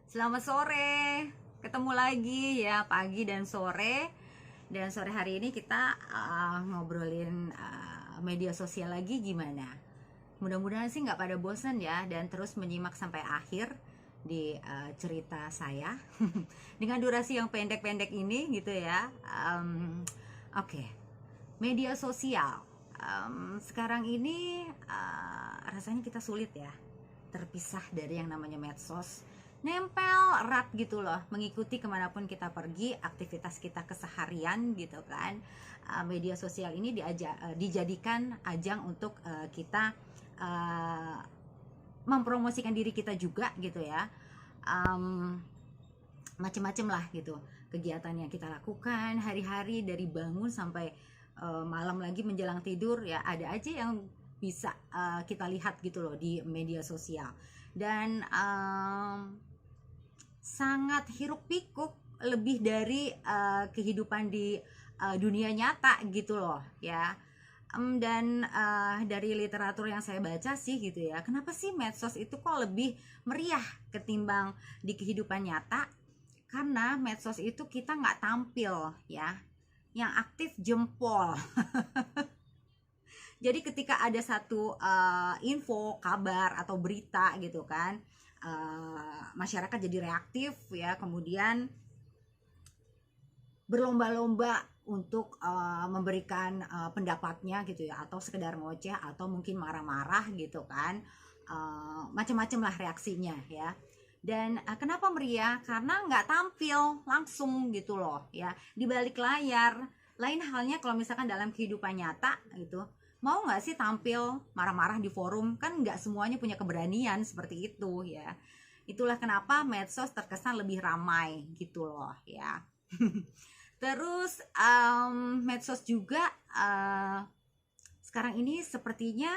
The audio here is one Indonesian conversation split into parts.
Selamat sore, ketemu lagi ya pagi dan sore. Dan sore hari ini kita ngobrolin media sosial lagi gimana. Mudah-mudahan sih nggak pada bosan ya dan terus menyimak sampai akhir di cerita saya dengan durasi yang pendek-pendek ini gitu ya. Oke. Media sosial. Sekarang ini rasanya kita sulit ya terpisah dari yang namanya medsos, nempel erat gitu loh, mengikuti kemanapun kita pergi, aktivitas kita keseharian gitu kan. Media sosial ini dijadikan ajang untuk kita uh, mempromosikan diri kita juga gitu ya. Macem-macem lah gitu kegiatan yang kita lakukan hari-hari, dari bangun sampai malam lagi menjelang tidur ya, ada aja yang bisa kita lihat gitu loh di media sosial. Dan sangat hiruk pikuk lebih dari kehidupan di dunia nyata gitu loh ya. Dan dari literatur yang saya baca sih gitu ya, kenapa sih medsos itu kok lebih meriah ketimbang di kehidupan nyata? Karena medsos itu kita nggak tampil ya, yang aktif jempol. Jadi ketika ada satu info, kabar atau berita gitu kan, masyarakat jadi reaktif ya, kemudian berlomba-lomba untuk memberikan pendapatnya gitu ya, atau sekedar ngoceh atau mungkin marah-marah gitu kan, macam-macam lah reaksinya ya. Dan kenapa meriah? Karena nggak tampil langsung gitu loh ya, di balik layar. Lain halnya kalau misalkan dalam kehidupan nyata gitu, mau nggak sih tampil marah-marah di forum? Kan nggak semuanya punya keberanian seperti itu ya. Itulah kenapa medsos terkesan lebih ramai gitu loh ya. Terus medsos juga sekarang ini sepertinya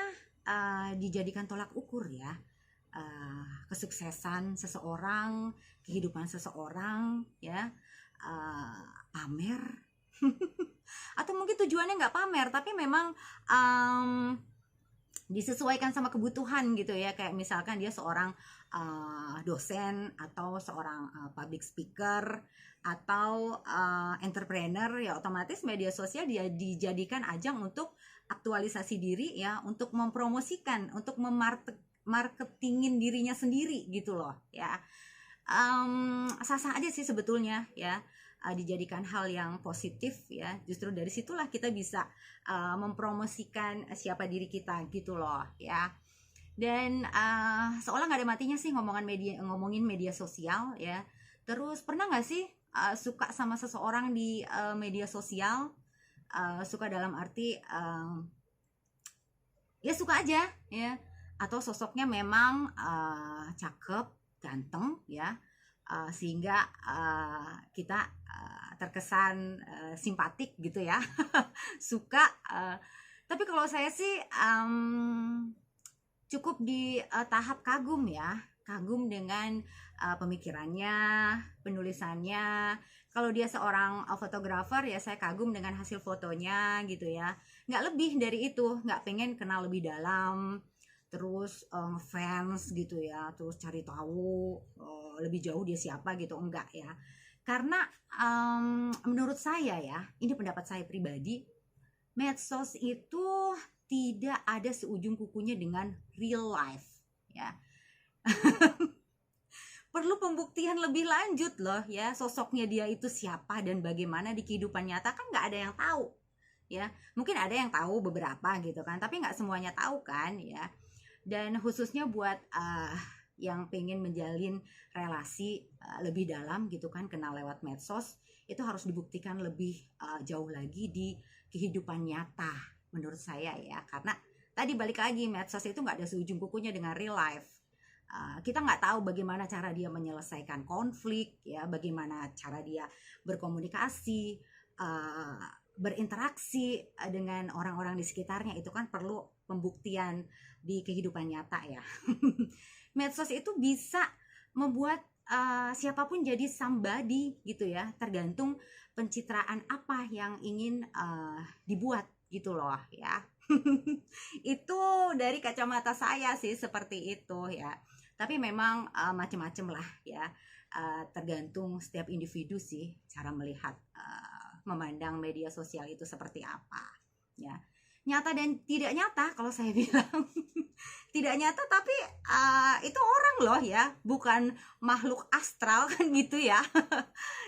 dijadikan tolak ukur ya, kesuksesan seseorang, kehidupan seseorang ya, pamer. Atau mungkin tujuannya nggak pamer, tapi memang disesuaikan sama kebutuhan gitu ya. Kayak misalkan dia seorang dosen atau seorang public speaker atau entrepreneur ya, otomatis media sosial dia dijadikan ajang untuk aktualisasi diri ya, untuk mempromosikan, untuk marketingin dirinya sendiri gitu loh ya. Sah-sah aja sih sebetulnya ya, dijadikan hal yang positif ya. Justru dari situlah kita bisa mempromosikan siapa diri kita gitu loh ya. Dan seolah nggak ada matinya sih ngomongin media sosial ya. Terus pernah nggak sih suka sama seseorang di media sosial? Suka dalam arti ya suka aja ya, atau sosoknya memang cakep, ganteng ya, sehingga kita terkesan simpatik gitu ya. Suka. Tapi kalau saya sih cukup di tahap kagum ya, kagum dengan pemikirannya, penulisannya. Kalau dia seorang fotografer ya saya kagum dengan hasil fotonya gitu ya. Nggak lebih dari itu, nggak pengen kenal lebih dalam, terus fans gitu ya, terus cari tahu lebih jauh dia siapa gitu, enggak ya. Karena menurut saya ya, ini pendapat saya pribadi, medsos itu tidak ada seujung kukunya dengan real life ya. Perlu pembuktian lebih lanjut loh ya, sosoknya dia itu siapa dan bagaimana di kehidupan nyata kan nggak ada yang tahu ya. Mungkin ada yang tahu beberapa gitu kan, tapi nggak semuanya tahu kan ya. Dan khususnya buat yang pengen menjalin relasi lebih dalam gitu kan, kenal lewat medsos, itu harus dibuktikan lebih jauh lagi di kehidupan nyata menurut saya ya. Karena tadi balik lagi, medsos itu nggak ada seujung kukunya dengan real life. Kita nggak tahu bagaimana cara dia menyelesaikan konflik ya, bagaimana cara dia berkomunikasi, berinteraksi dengan orang-orang di sekitarnya. Itu kan perlu pembuktian di kehidupan nyata ya. Medsos itu bisa membuat siapapun jadi somebody gitu ya, tergantung pencitraan apa yang ingin dibuat gitu loh ya. Itu dari kacamata saya sih seperti itu ya. Tapi memang macem-macem lah ya. Tergantung setiap individu sih cara melihat memandang media sosial itu seperti apa ya. Nyata dan tidak nyata kalau saya bilang. Tidak nyata tapi itu orang loh ya, bukan makhluk astral kan gitu ya.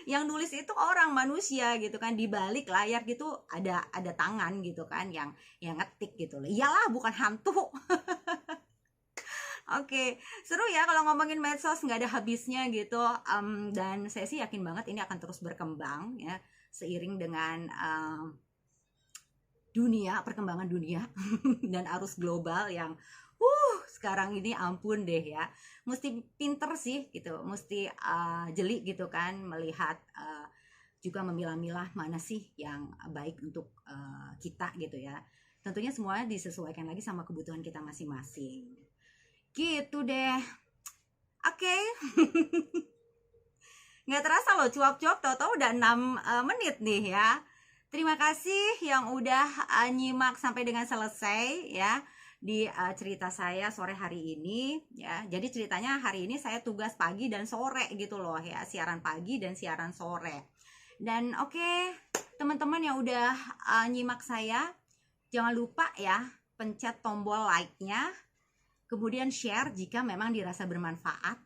Yang nulis itu orang, manusia gitu kan, di balik layar gitu ada tangan gitu kan yang ngetik gitu loh. Iyalah, bukan hantu. Oke, seru ya kalau ngomongin medsos, nggak ada habisnya gitu. Dan saya sih yakin banget ini akan terus berkembang ya, seiring dengan perkembangan dunia dan arus global yang sekarang ini ampun deh ya. Mesti pinter sih gitu, mesti jeli gitu kan, melihat juga memilah-milah mana sih yang baik untuk kita gitu ya. Tentunya semuanya disesuaikan lagi sama kebutuhan kita masing-masing. Gitu deh. Oke. Nggak terasa loh cuap-cuap, tahu-tahu udah 6 menit nih ya. Terima kasih yang udah nyimak sampai dengan selesai ya di cerita saya sore hari ini ya. Jadi ceritanya hari ini saya tugas pagi dan sore gitu loh ya, siaran pagi dan siaran sore. Dan oke, teman-teman yang udah nyimak saya, jangan lupa ya pencet tombol like-nya, kemudian share jika memang dirasa bermanfaat.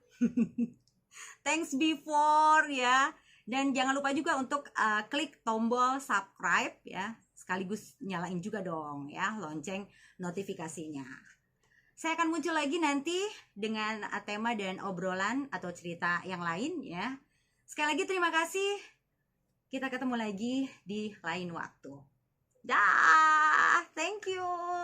Thanks before ya. Dan jangan lupa juga untuk klik tombol subscribe ya. Sekaligus nyalain juga dong ya lonceng notifikasinya. Saya akan muncul lagi nanti dengan tema dan obrolan atau cerita yang lain ya. Sekali lagi terima kasih. Kita ketemu lagi di lain waktu. Dah, thank you.